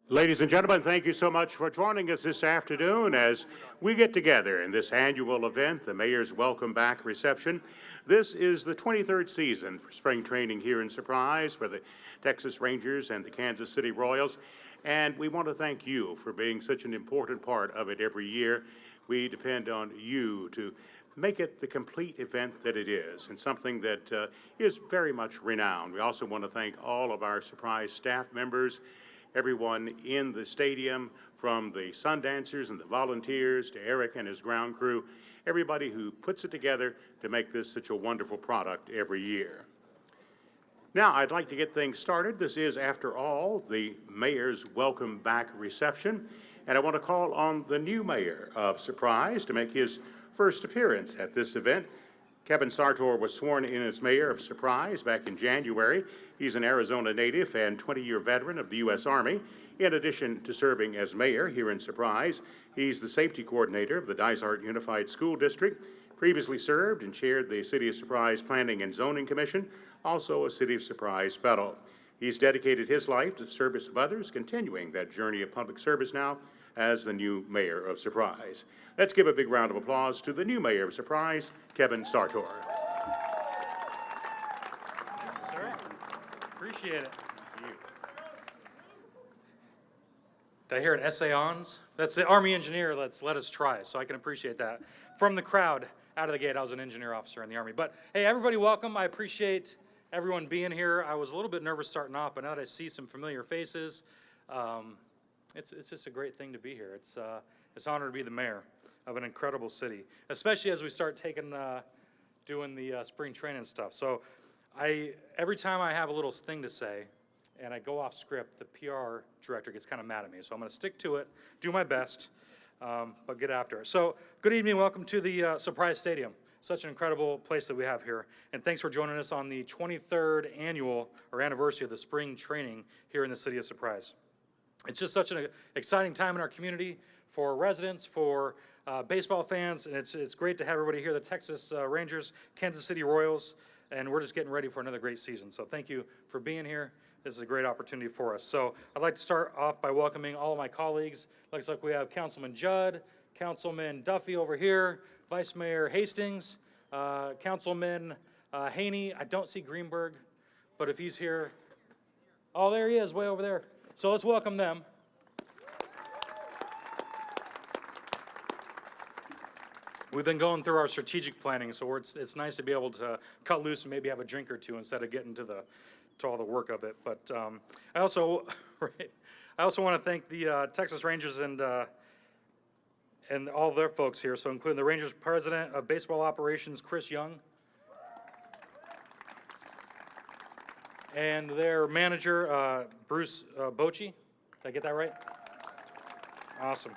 Ladies and gentlemen, thank you so much for joining us this afternoon as we get together in this annual event, the Mayor's Welcome Back Reception. This is the 23rd season for spring training here in Surprise for the Texas Rangers and the Kansas City Royals. And we want to thank you for being such an important part of it every year. We depend on you to make it the complete event that it is, and something that is very much renowned. We also want to thank all of our Surprise staff members, everyone in the stadium, from the sun dancers and the volunteers to Eric and his ground crew, everybody who puts it together to make this such a wonderful product every year. Now, I'd like to get things started. This is, after all, the Mayor's Welcome Back Reception, and I want to call on the new mayor of Surprise to make his first appearance at this event. Kevin Sartor was sworn in as mayor of Surprise back in January. He's an Arizona native and 20-year veteran of the U.S. Army. In addition to serving as mayor here in Surprise, he's the safety coordinator of the Dysart Unified School District, previously served and chaired the City of Surprise Planning and Zoning Commission, also a City of Surprise Fellow. He's dedicated his life to the service of others, continuing that journey of public service now as the new mayor of Surprise. Let's give a big round of applause to the new mayor of Surprise, Kevin Sartor. Thank you, sir. Appreciate it. Did I hear an essay-ons? That's the Army engineer. Let us try. So I can appreciate that. From the crowd, out of the gate, I was an engineer officer in the Army. But hey, everybody, welcome. I appreciate everyone being here. I was a little bit nervous starting off, but now that I see some familiar faces, it's just a great thing to be here. It's an honor to be the mayor of an incredible city, especially as we start doing the spring training stuff. So every time I have a little thing to say and I go off script, the PR director gets kind of mad at me. So I'm going to stick to it, do my best, but get after it. So good evening, welcome to the Surprise Stadium. Such an incredible place that we have here. And thanks for joining us on the 23rd annual or anniversary of the spring training here in the city of Surprise. It's just such an exciting time in our community for residents, for baseball fans, and it's great to have everybody here, the Texas Rangers, Kansas City Royals, and we're just getting ready for another great season. So thank you for being here. This is a great opportunity for us. So I'd like to start off by welcoming all of my colleagues. Looks like we have Councilman Judd, Councilman Duffy over here, Vice Mayor Hastings, Councilman Haney. I don't see Greenberg, but if he's here, oh, there he is, way over there. So let's welcome them. We've been going through our strategic planning, so it's nice to be able to cut loose and maybe have a drink or two instead of getting to all the work of it. But I also want to thank the Texas Rangers and all their folks here, so including the Rangers President of Baseball Operations, Chris Young, and their manager, Bruce Bochy. Did I get that right? Awesome.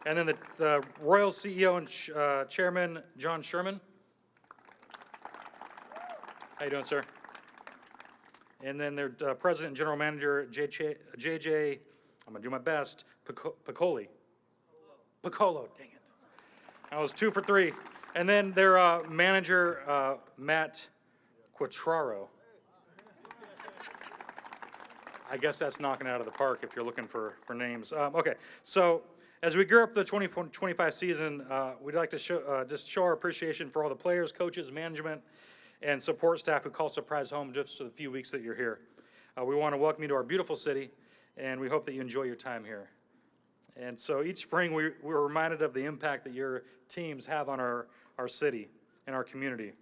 And then the Royals CEO and Chairman, John Sherman. How you doing, sir? And then their President and General Manager, JJ, I'm going to do my best, Picollo. Picollo, dang it. I was 2 for 3. And then their manager, Matt Quatraro. I guess that's knocking it out of the park if you're looking for names. Okay, so as we gear up the 2025 season, we'd like to just show our appreciation for all the players, coaches, management, and support staff who call Surprise home just for the few weeks that you're here. We want to welcome you to our beautiful city, and we hope that you enjoy your time here. And so each spring, we're reminded of the impact that your teams have on our city and our community.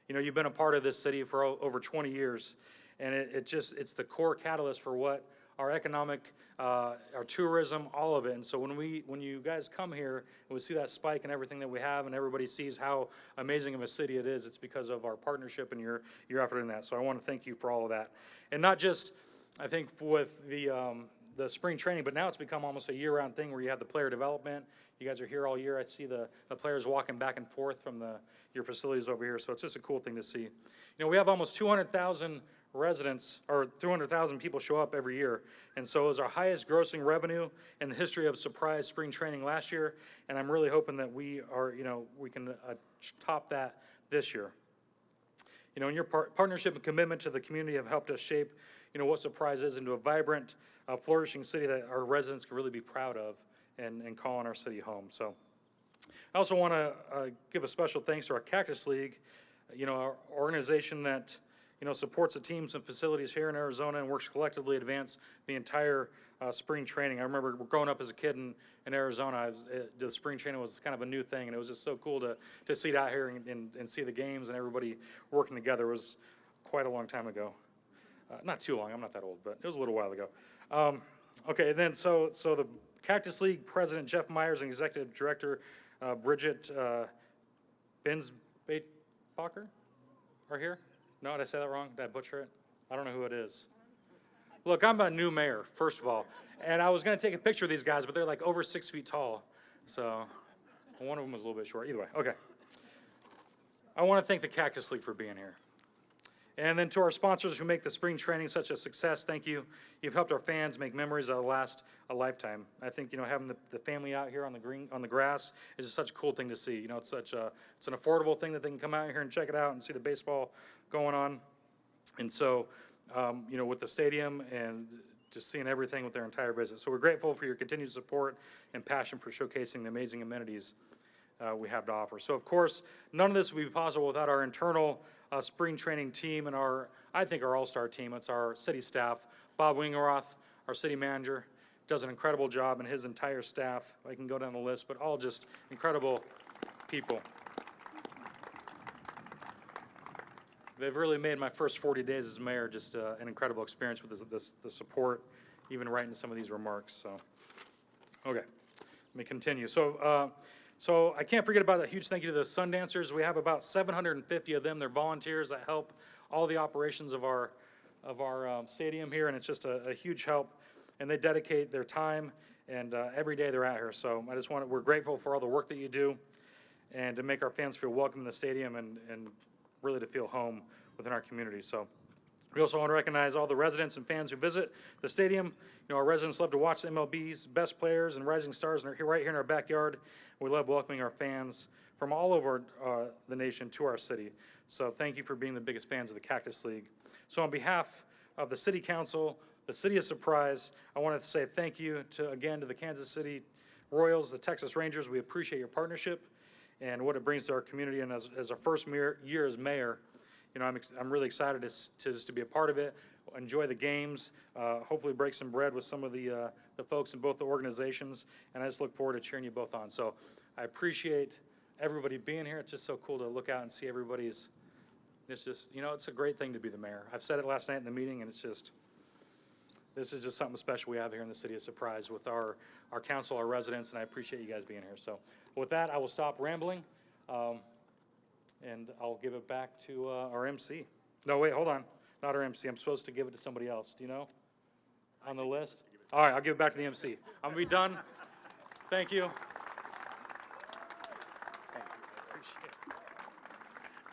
You know, you've been a part of this city for over 20 years, and it's the core catalyst for what our economic, our tourism, all of it. And so when you guys come here and we see that spike and everything that we have, and everybody sees how amazing of a city it is, it's because of our partnership and your effort in that. So I want to thank you for all of that. And not just, I think, with the spring training, but now it's become almost a year-round thing where you have the player development. You guys are here all year. I see the players walking back and forth from your facilities over here. So it's just a cool thing to see. You know, we have almost 200,000 residents, or 200,000 people show up every year. And so it was our highest grossing revenue in the history of Surprise spring training last year. And I'm really hoping that we can top that this year. You know, and your partnership and commitment to the community have helped us shape, you know, what Surprise is into a vibrant, flourishing city that our residents can really be proud of and calling our city home. So I also want to give a special thanks to our Cactus League, you know, our organization that, you know, supports the teams and facilities here in Arizona and works collectively to advance the entire spring training. I remember growing up as a kid in Arizona, the spring training was kind of a new thing, and it was just so cool to see it out here and see the games and everybody working together. It was quite a long time ago. Not too long, I'm not that old, but it was a little while ago. Okay, and then so the Cactus League President Jeff Myers and Executive Director Bridget Binsbacher are here. No, did I say that wrong? Did I butcher it? I don't know who it is. Look, I'm a new mayor, first of all, and I was going to take a picture of these guys, but they're like over 6 feet tall, so one of them was a little bit short. Either way, okay. I want to thank the Cactus League for being here. And then to our sponsors who make the spring training such a success, thank you. You've helped our fans make memories that will last a lifetime. I think, you know, having the family out here on the grass is just such a cool thing to see. You know, it's an affordable thing that they can come out here and check it out and see the baseball going on. And so, you know, with the stadium and just seeing everything with their entire visit. So we're grateful for your continued support and passion for showcasing the amazing amenities we have to offer. So of course, none of this would be possible without our internal spring training team and I think our all-star team. It's our city staff. Bob Wingeroth, our city manager, does an incredible job, and his entire staff. I can go down the list, but all just incredible people. They've really made my first 40 days as mayor just an incredible experience with the support, even writing some of these remarks. So, okay, let me continue. So I can't forget about a huge thank you to the Sundancers. We have about 750 of them. They're volunteers that help all the operations of our stadium here, and it's just a huge help. And they dedicate their time, and every day they're out here. So we're grateful for all the work that you do, and to make our fans feel welcome in the stadium and really to feel home within our community. So we also want to recognize all the residents and fans who visit the stadium. You know, our residents love to watch the MLB's best players and rising stars right here in our backyard. We love welcoming our fans from all over the nation to our city. So thank you for being the biggest fans of the Cactus League. So on behalf of the City Council, the City of Surprise, I wanted to say thank you again to the Kansas City Royals, the Texas Rangers. We appreciate your partnership and what it brings to our community. And as our first year as mayor, you know, I'm really excited to be a part of it, enjoy the games, hopefully break some bread with some of the folks in both the organizations, and I just look forward to cheering you both on. So I appreciate everybody being here. It's just so cool to look out and see everybody's, it's just, you know, it's a great thing to be the mayor. I've said it last night in the meeting, and it's just, this is just something special we have here in the City of Surprise with our council, our residents, and I appreciate you guys being here. So with that, I will stop rambling, and I'll give it back to our MC. No, wait, hold on. Not our MC. I'm supposed to give it to somebody else. Do you know? On the list? All right, I'll give it back to the MC. I'm going to be done. Thank you. Thank you. I appreciate it.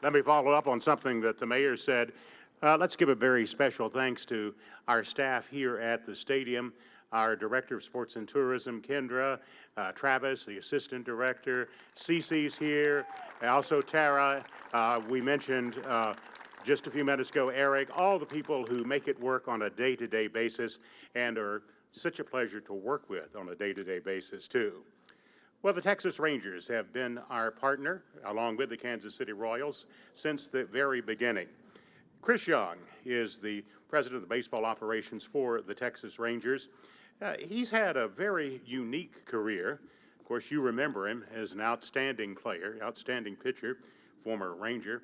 Let me follow up on something that the mayor said. Let's give a very special thanks to our staff here at the stadium, our Director of Sports and Tourism, Kendra, Travis, the Assistant Director, Cece's here, also Tara. We mentioned just a few minutes ago, Eric, all the people who make it work on a day-to-day basis and are such a pleasure to work with on a day-to-day basis, too. Well, the Texas Rangers have been our partner, along with the Kansas City Royals, since the very beginning. Chris Young is the president of the baseball operations for the Texas Rangers. He's had a very unique career. Of course, you remember him as an outstanding player, outstanding pitcher, former Ranger.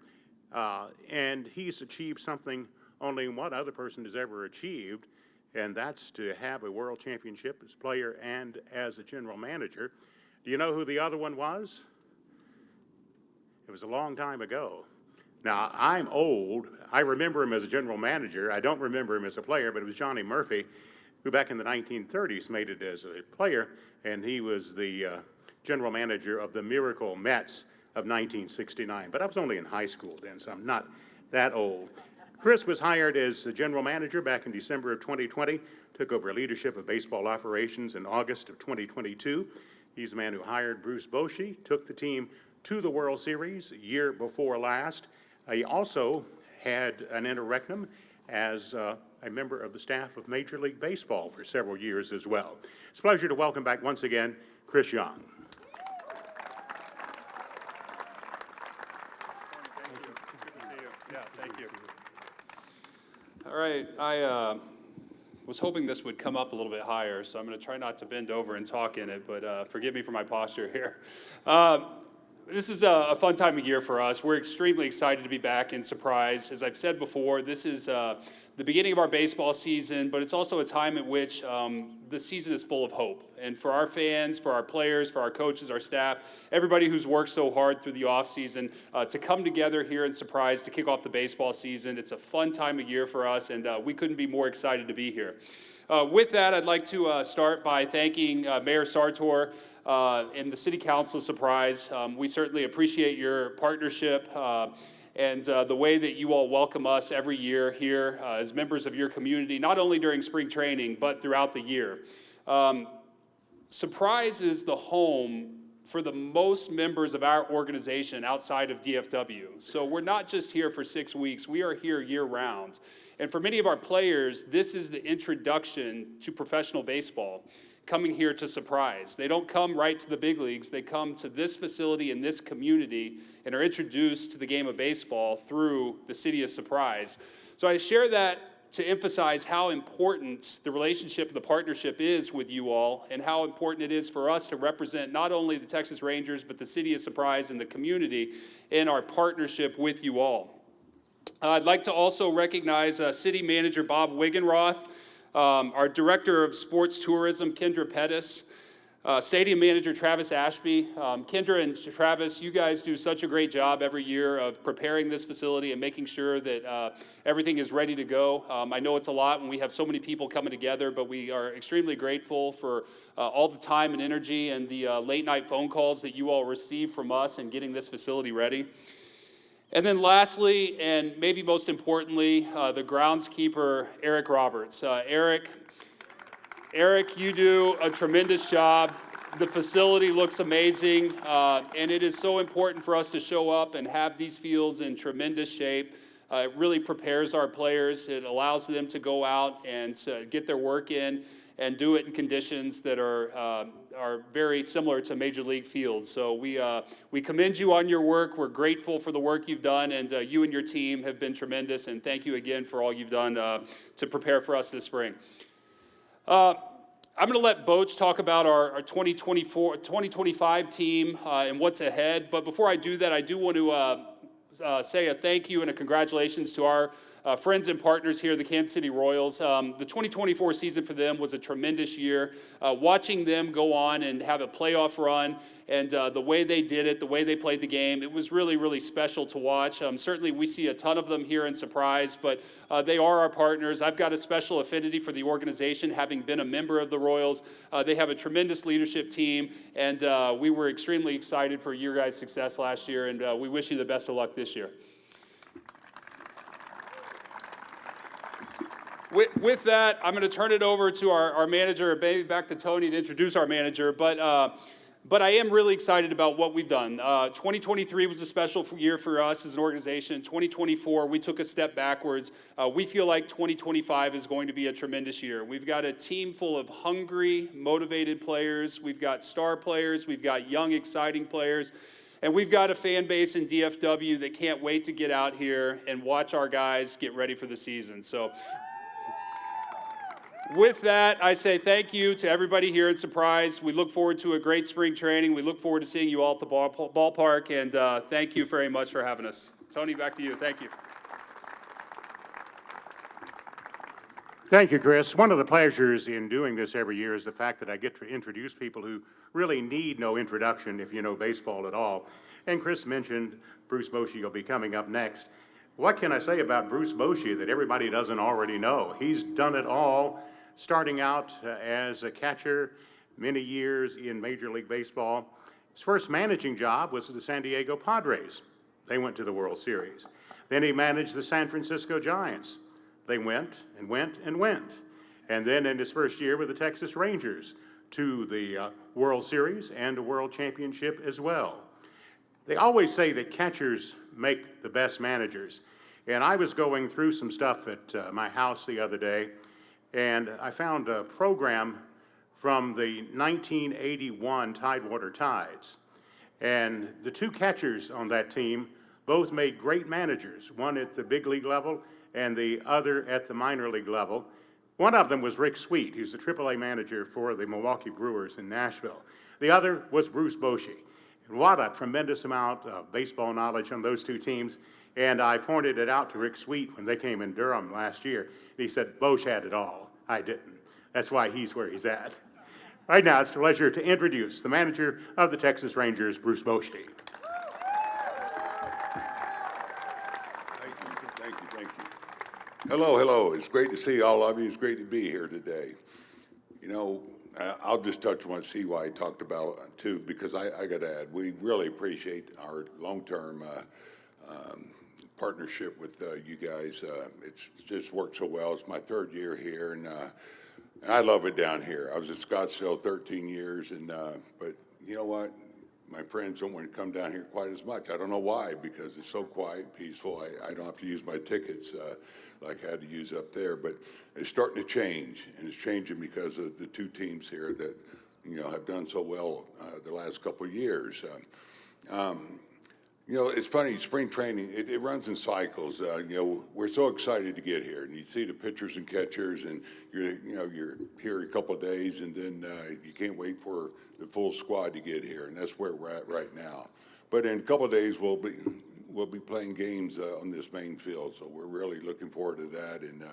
And he's achieved something only one other person has ever achieved, and that's to have a world championship as player and as a general manager. Do you know who the other one was? It was a long time ago. Now, I'm old. I remember him as a general manager. I don't remember him as a player, but it was Johnny Murphy, who back in the 1930s made it as a player, and he was the general manager of the Miracle Mets of 1969. But I was only in high school then, so I'm not that old. Chris was hired as the general manager back in December of 2020, took over leadership of baseball operations in August of 2022. He's the man who hired Bruce Bochy, took the team to the World Series year before last. He also had an interregnum as a member of the staff of Major League Baseball for several years as well. It's a pleasure to welcome back once again Chris Young. Thank you. It's good to see you. Yeah, thank you. All right, I was hoping this would come up a little bit higher, so I'm going to try not to bend over and talk in it, but forgive me for my posture here. This is a fun time of year for us. We're extremely excited to be back in Surprise. As I've said before, this is the beginning of our baseball season, but it's also a time at which the season is full of hope. And for our fans, for our players, for our coaches, our staff, everybody who's worked so hard through the offseason to come together here in Surprise to kick off the baseball season. It's a fun time of year for us, and we couldn't be more excited to be here. With that, I'd like to start by thanking Mayor Sartor and the City Council of Surprise. We certainly appreciate your partnership and the way that you all welcome us every year here as members of your community, not only during spring training, but throughout the year. Surprise is the home for the most members of our organization outside of DFW. So we're not just here for 6 weeks, we are here year-round. And for many of our players, this is the introduction to professional baseball, coming here to Surprise. They don't come right to the big leagues, they come to this facility in this community and are introduced to the game of baseball through the city of Surprise. So I share that to emphasize how important the relationship, the partnership is with you all, and how important it is for us to represent not only the Texas Rangers, but the city of Surprise and the community in our partnership with you all. I'd like to also recognize City Manager Bob Wiggenroth, our Director of Sports Tourism, Kendra Pettis, Stadium Manager Travis Ashby. Kendra and Travis, you guys do such a great job every year of preparing this facility and making sure that everything is ready to go. I know it's a lot when we have so many people coming together, but we are extremely grateful for all the time and energy and the late night phone calls that you all receive from us in getting this facility ready. And then lastly, and maybe most importantly, the groundskeeper, Eric Roberts. Eric, you do a tremendous job. The facility looks amazing, and it is so important for us to show up and have these fields in tremendous shape. It really prepares our players. It allows them to go out and get their work in and do it in conditions that are very similar to Major League fields. So we commend you on your work. We're grateful for the work you've done, and you and your team have been tremendous, and thank you again for all you've done to prepare for us this spring. I'm going to let Bochy talk about our 2025 team and what's ahead, but before I do that, I do want to say a thank you and a congratulations to our friends and partners here, the Kansas City Royals. The 2024 season for them was a tremendous year. Watching them go on and have a playoff run and the way they did it, the way they played the game, it was really, really special to watch. Certainly we see a ton of them here in Surprise, but they are our partners. I've got a special affinity for the organization, having been a member of the Royals. They have a tremendous leadership team, and we were extremely excited for your guys' success last year, and we wish you the best of luck this year. With that, I'm going to turn it over to our manager, maybe back to Tony to introduce our manager, but I am really excited about what we've done. 2023 was a special year for us as an organization. 2024, we took a step backwards. We feel like 2025 is going to be a tremendous year. We've got a team full of hungry, motivated players. We've got star players. We've got young, exciting players. And we've got a fan base in DFW that can't wait to get out here and watch our guys get ready for the season. So with that, I say thank you to everybody here at Surprise. We look forward to a great spring training. We look forward to seeing you all at the ballpark, and thank you very much for having us. Tony, back to you. Thank you. Thank you, Chris. One of the pleasures in doing this every year is the fact that I get to introduce people who really need no introduction if you know baseball at all. And Chris mentioned Bruce Bochy will be coming up next. What can I say about Bruce Bochy that everybody doesn't already know? He's done it all, starting out as a catcher, many years in Major League Baseball. His first managing job was the San Diego Padres. They went to the World Series. Then he managed the San Francisco Giants. They went and went and went. And then in his first year with the Texas Rangers to the World Series and a World Championship as well. They always say that catchers make the best managers. And I was going through some stuff at my house the other day, and I found a program from the 1981 Tidewater Tides. And the two catchers on that team both made great managers, one at the big league level and the other at the minor league level. One of them was Rick Sweet, who's the AAA manager for the Milwaukee Brewers in Nashville. The other was Bruce Bochy. And what a tremendous amount of baseball knowledge on those two teams. And I pointed it out to Rick Sweet when they came in Durham last year. And he said, Bosch had it all. I didn't. That's why he's where he's at. Right now, it's a pleasure to introduce the manager of the Texas Rangers, Bruce Bochy. Thank you. Hello. It's great to see all of you. It's great to be here today. You know, I'll just touch on what CY talked about too, because I got to add, we really appreciate our long-term partnership with you guys. It's just worked so well. It's my third year here, and I love it down here. I was at Scottsdale 13 years, and but you know what? My friends don't want to come down here quite as much. I don't know why, because it's so quiet, peaceful. I don't have to use my tickets like I had to use up there. But it's starting to change, and it's changing because of the two teams here that, you know, have done so well the last couple of years. You know, it's funny, spring training, it runs in cycles. You know, we're so excited to get here, and you see the pitchers and catchers, and you're here a couple of days, and then you can't wait for the full squad to get here, and that's where we're at right now. But in a couple of days, we'll be playing games on this main field, so we're really looking forward to that, and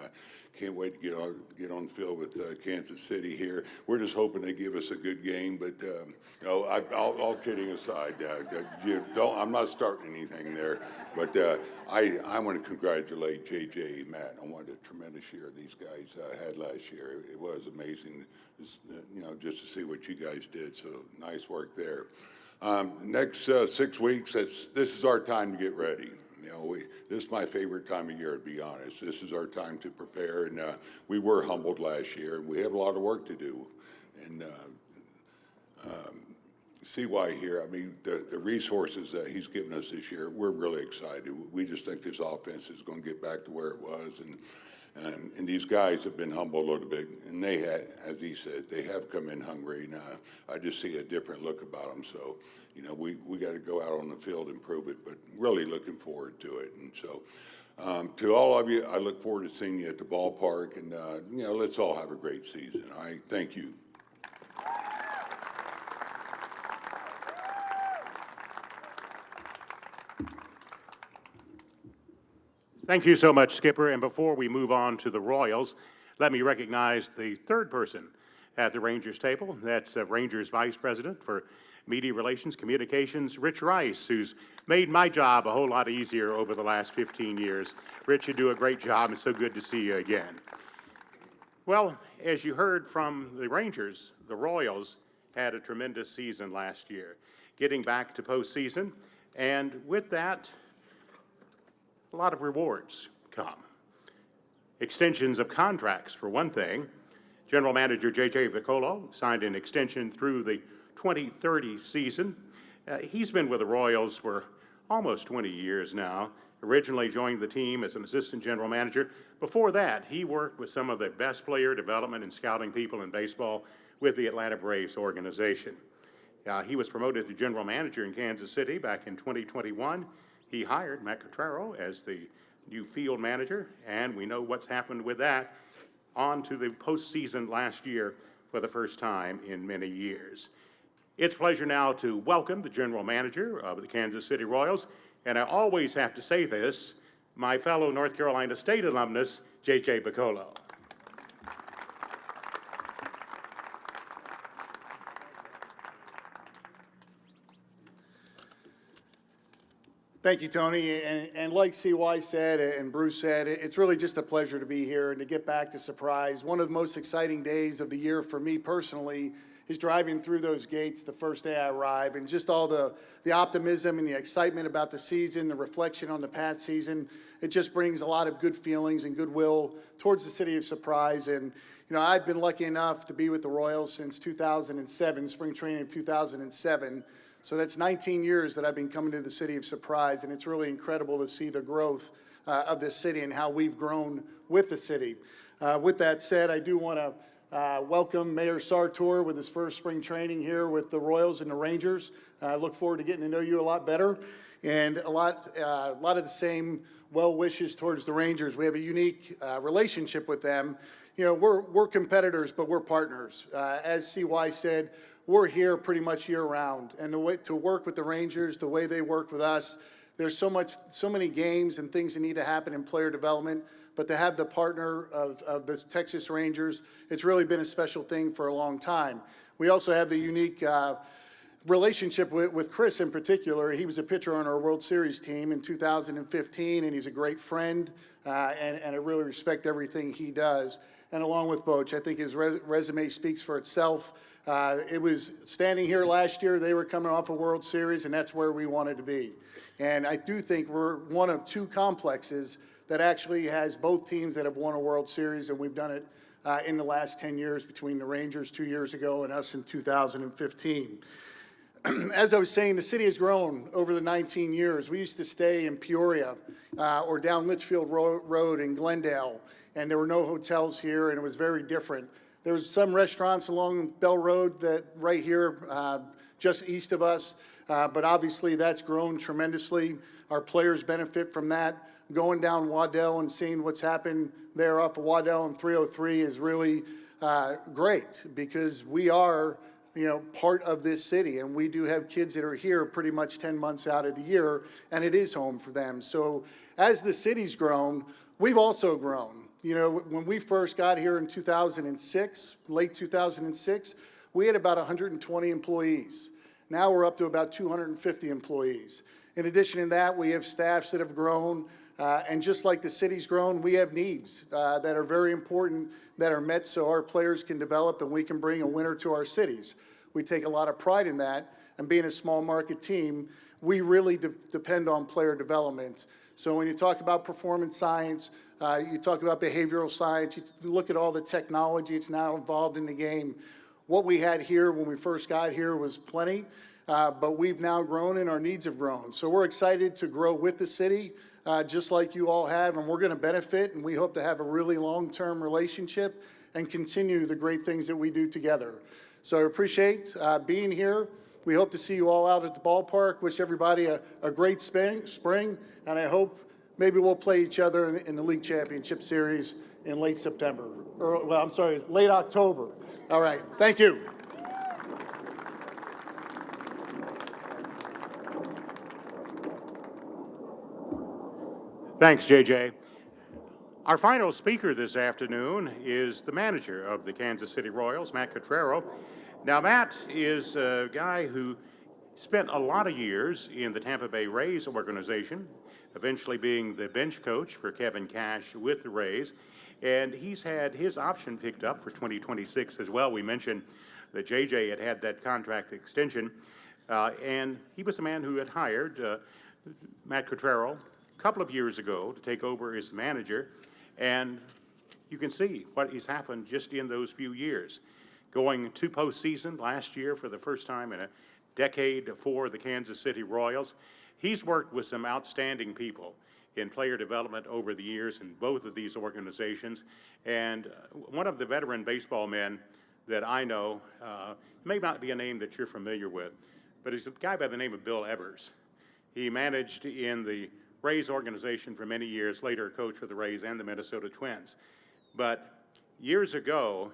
can't wait to get on the field with Kansas City here. We're just hoping they give us a good game, but you know, all kidding aside, I'm not starting anything there, but I want to congratulate JJ and Matt on what a tremendous year these guys had last year. It was amazing, you know, just to see what you guys did. So nice work there. Next 6 weeks, this is our time to get ready. You know, this is my favorite time of year, to be honest. This is our time to prepare, and we were humbled last year, and we have a lot of work to do. And CY here, I mean, the resources that he's given us this year, we're really excited. We just think this offense is going to get back to where it was, and these guys have been humbled a little bit, and they had, as he said, they have come in hungry, and I just see a different look about them. So, you know, we got to go out on the field and prove it, but really looking forward to it. And so, to all of you, I look forward to seeing you at the ballpark, and you know, let's all have a great season. I thank you. Thank you so much, Skipper. And before we move on to the Royals, let me recognize the third person at the Rangers table. That's Rangers Vice President for Media Relations, Communications, Rich Rice, who's made my job a whole lot easier over the last 15 years. Rich, you do a great job. It's so good to see you again. Well, as you heard from the Rangers, the Royals had a tremendous season last year, getting back to postseason, and with that, a lot of rewards come. Extensions of contracts, for one thing. General Manager J.J. Picollo signed an extension through the 2030 season. He's been with the Royals for almost 20 years now. Originally joined the team as an assistant general manager. Before that, he worked with some of the best player development and scouting people in baseball with the Atlanta Braves organization. He was promoted to general manager in Kansas City back in 2021. He hired Matt Quatraro as the new field manager, and we know what's happened with that. On to the postseason last year for the first time in many years. It's a pleasure now to welcome the general manager of the Kansas City Royals, and I always have to say this, my fellow North Carolina State alumnus, J.J. Picollo. Thank you, Tony. And like CY said and Bruce said, it's really just a pleasure to be here and to get back to Surprise. One of the most exciting days of the year for me personally is driving through those gates the first day I arrive, and just all the optimism and the excitement about the season, the reflection on the past season. It just brings a lot of good feelings and goodwill towards the city of Surprise. And, you know, I've been lucky enough to be with the Royals since 2007, spring training of 2007. So that's 19 years that I've been coming to the city of Surprise, and it's really incredible to see the growth of this city and how we've grown with the city. With that said, I do want to welcome Mayor Sartor with his first spring training here with the Royals and the Rangers. I look forward to getting to know you a lot better, and a lot of the same well wishes towards the Rangers. We have a unique relationship with them. You know, we're competitors, but we're partners. As CY said, we're here pretty much year round, and the way to work with the Rangers, the way they work with us, there's so many games and things that need to happen in player development, but to have the partner of the Texas Rangers, it's really been a special thing for a long time. We also have the unique relationship with Chris in particular. He was a pitcher on our World Series team in 2015, and he's a great friend, and I really respect everything he does. And along with Bochy, I think his resume speaks for itself. It was standing here last year, they were coming off a World Series, and that's where we wanted to be. And I do think we're one of two complexes that actually has both teams that have won a World Series, and we've done it in the last 10 years between the Rangers 2 years ago and us in 2015. As I was saying, the city has grown over the 19 years. We used to stay in Peoria or down Litchfield Road in Glendale, and there were no hotels here, and it was very different. There was some restaurants along Bell Road that right here just east of us, but obviously that's grown tremendously. Our players benefit from that. Going down Waddell and seeing what's happened there off of Waddell and 303 is really great, because we are, you know, part of this city, and we do have kids that are here pretty much 10 months out of the year, and it is home for them. So as the city's grown, we've also grown. You know, when we first got here in 2006, late 2006, we had about 120 employees. Now we're up to about 250 employees. In addition to that, we have staffs that have grown, and just like the city's grown, we have needs that are very important that are met so our players can develop and we can bring a winner to our cities. We take a lot of pride in that, and being a small market team, we really depend on player development. So when you talk about performance science, you talk about behavioral science, you look at all the technology that's now involved in the game. What we had here when we first got here was plenty, but we've now grown and our needs have grown. So we're excited to grow with the city, just like you all have, and we're going to benefit, and we hope to have a really long-term relationship and continue the great things that we do together. So I appreciate being here. We hope to see you all out at the ballpark. Wish everybody a great spring, and I hope maybe we'll play each other in the league championship series in late September, or, well, I'm sorry, late October. All right, thank you. Thanks, JJ. Our final speaker this afternoon is the manager of the Kansas City Royals, Matt Quatraro. Now, Matt is a guy who spent a lot of years in the Tampa Bay Rays organization, eventually being the bench coach for Kevin Cash with the Rays. And he's had his option picked up for 2026 as well. We mentioned that JJ had that contract extension, and he was the man who had hired Matt Quatraro a couple of years ago to take over as manager, and you can see what has happened just in those few years. Going to postseason last year for the first time in a decade for the Kansas City Royals. He's worked with some outstanding people in player development over the years in both of these organizations, and one of the veteran baseball men that I know, may not be a name that you're familiar with, but he's a guy by the name of Bill Evers. He managed in the Rays organization for many years, later a coach for the Rays and the Minnesota Twins. But years ago,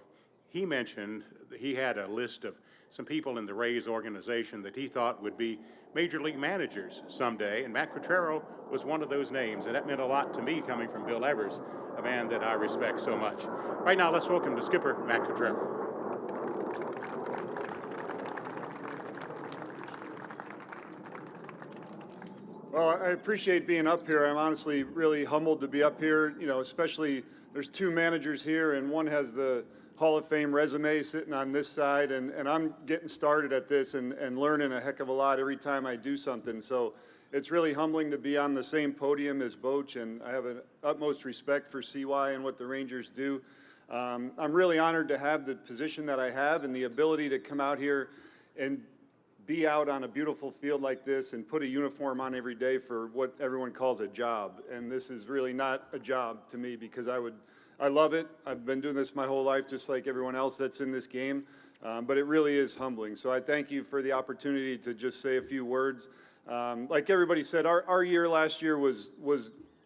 he mentioned that he had a list of some people in the Rays organization that he thought would be major league managers someday, and Matt Quatraro was one of those names, and that meant a lot to me coming from Bill Evers, a man that I respect so much. Right now, let's welcome the skipper, Matt Quatraro. Well, I appreciate being up here. I'm honestly really humbled to be up here, you know, especially there's two managers here, and one has the Hall of Fame resume sitting on this side, and I'm getting started at this and learning a heck of a lot every time I do something. So it's really humbling to be on the same podium as Bochy, and I have an utmost respect for CY and what the Rangers do. I'm really honored to have the position that I have and the ability to come out here and be out on a beautiful field like this and put a uniform on every day for what everyone calls a job. And this is really not a job to me because I love it. I've been doing this my whole life, just like everyone else that's in this game. But it really is humbling. So I thank you for the opportunity to just say a few words. Like everybody said, our year last year was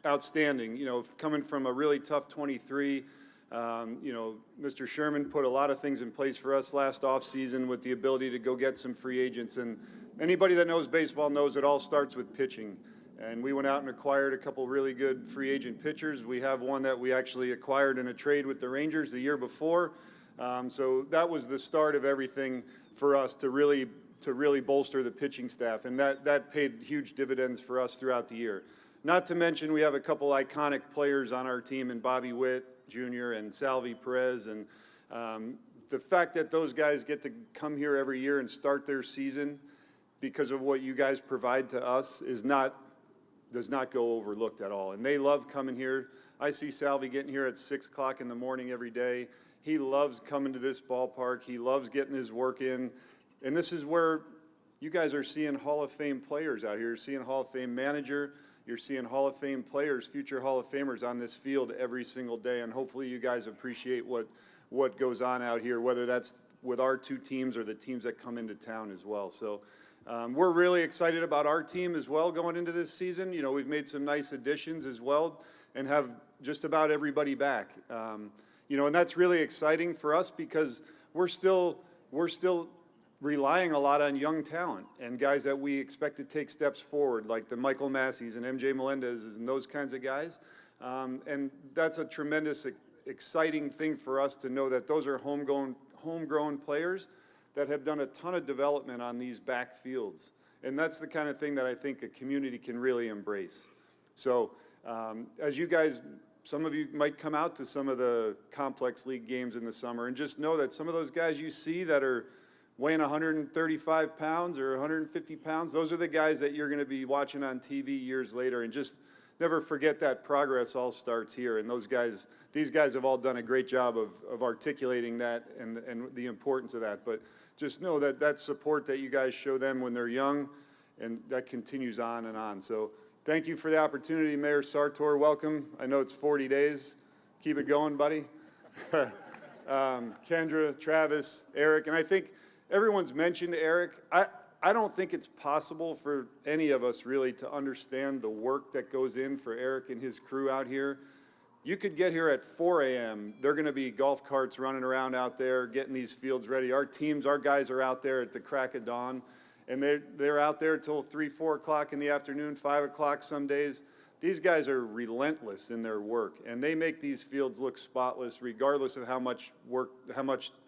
outstanding. You know, coming from a really tough 23, you know, Mr. Sherman put a lot of things in place for us last offseason with the ability to go get some free agents. And anybody that knows baseball knows it all starts with pitching. And we went out and acquired a couple really good free agent pitchers. We have one that we actually acquired in a trade with the Rangers the year before. So that was the start of everything for us to really bolster the pitching staff. And that paid huge dividends for us throughout the year. Not to mention we have a couple iconic players on our team in Bobby Witt Jr. and Salvi Perez. And the fact that those guys get to come here every year and start their season because of what you guys provide to us does not go overlooked at all. And they love coming here. I see Salvi getting here at 6 o'clock in the morning every day. He loves coming to this ballpark. He loves getting his work in. And this is where you guys are seeing Hall of Fame players out here. You're seeing Hall of Fame manager. You're seeing Hall of Fame players, future Hall of Famers on this field every single day. And hopefully you guys appreciate what goes on out here, whether that's with our two teams or the teams that come into town as well. So we're really excited about our team as well going into this season. You know, we've made some nice additions as well and have just about everybody back. You know, and that's really exciting for us because we're still relying a lot on young talent and guys that we expect to take steps forward, like the Michael Masseys and MJ Melendez's and those kinds of guys. And that's a tremendous, exciting thing for us to know that those are homegrown players that have done a ton of development on these back fields. And that's the kind of thing that I think a community can really embrace. So as you guys, some of you might come out to some of the complex league games in the summer and just know that some of those guys you see that are weighing 135 pounds or 150 pounds, those are the guys that you're going to be watching on TV years later. And just never forget that progress all starts here. And these guys have all done a great job of articulating that and the importance of that. But just know that that support that you guys show them when they're young, and that continues on and on. So thank you for the opportunity, Mayor Sartor. Welcome. I know it's 40 days. Keep it going, buddy. Kendra, Travis, Eric, and I think everyone's mentioned Eric. I don't think it's possible for any of us really to understand the work that goes in for Eric and his crew out here. You could get here at 4 a.m. They're going to be golf carts running around out there getting these fields ready. Our guys are out there at the crack of dawn, and they're out there till 3, 4 o'clock in the afternoon, 5 o'clock some days. These guys are relentless in their work, and they make these fields look spotless regardless of how much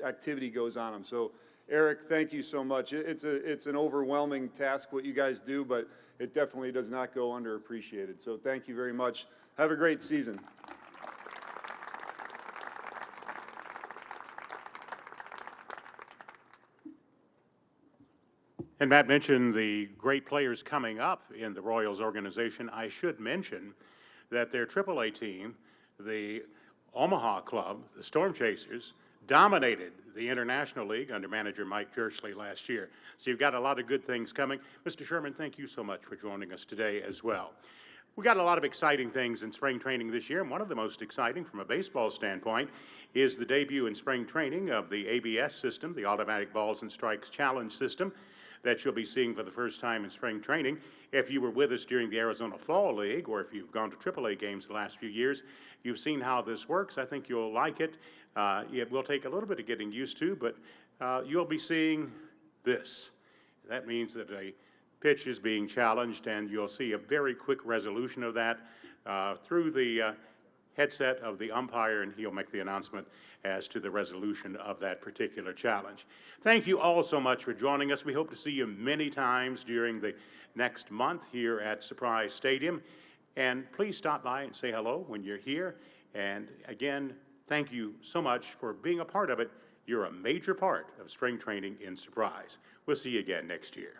activity goes on them. So Eric, thank you so much. It's an overwhelming task what you guys do, but it definitely does not go underappreciated. So thank you very much. Have a great season. And Matt mentioned the great players coming up in the Royals organization. I should mention that their AAA team, the Omaha Club, the Storm Chasers, dominated the International League under manager Mike Jersley last year. So you've got a lot of good things coming. Mr. Sherman, thank you so much for joining us today as well. We got a lot of exciting things in spring training this year, and one of the most exciting from a baseball standpoint is the debut in spring training of the ABS system, the Automatic Balls and Strikes Challenge system, that you'll be seeing for the first time in spring training. If you were with us during the Arizona Fall League, or if you've gone to AAA games the last few years, you've seen how this works. I think you'll like it. It will take a little bit of getting used to, but you'll be seeing this. That means that a pitch is being challenged, and you'll see a very quick resolution of that through the headset of the umpire, and he'll make the announcement as to the resolution of that particular challenge. Thank you all so much for joining us. We hope to see you many times during the next month here at Surprise Stadium. And please stop by and say hello when you're here. And again, thank you so much for being a part of it. You're a major part of spring training in Surprise. We'll see you again next year.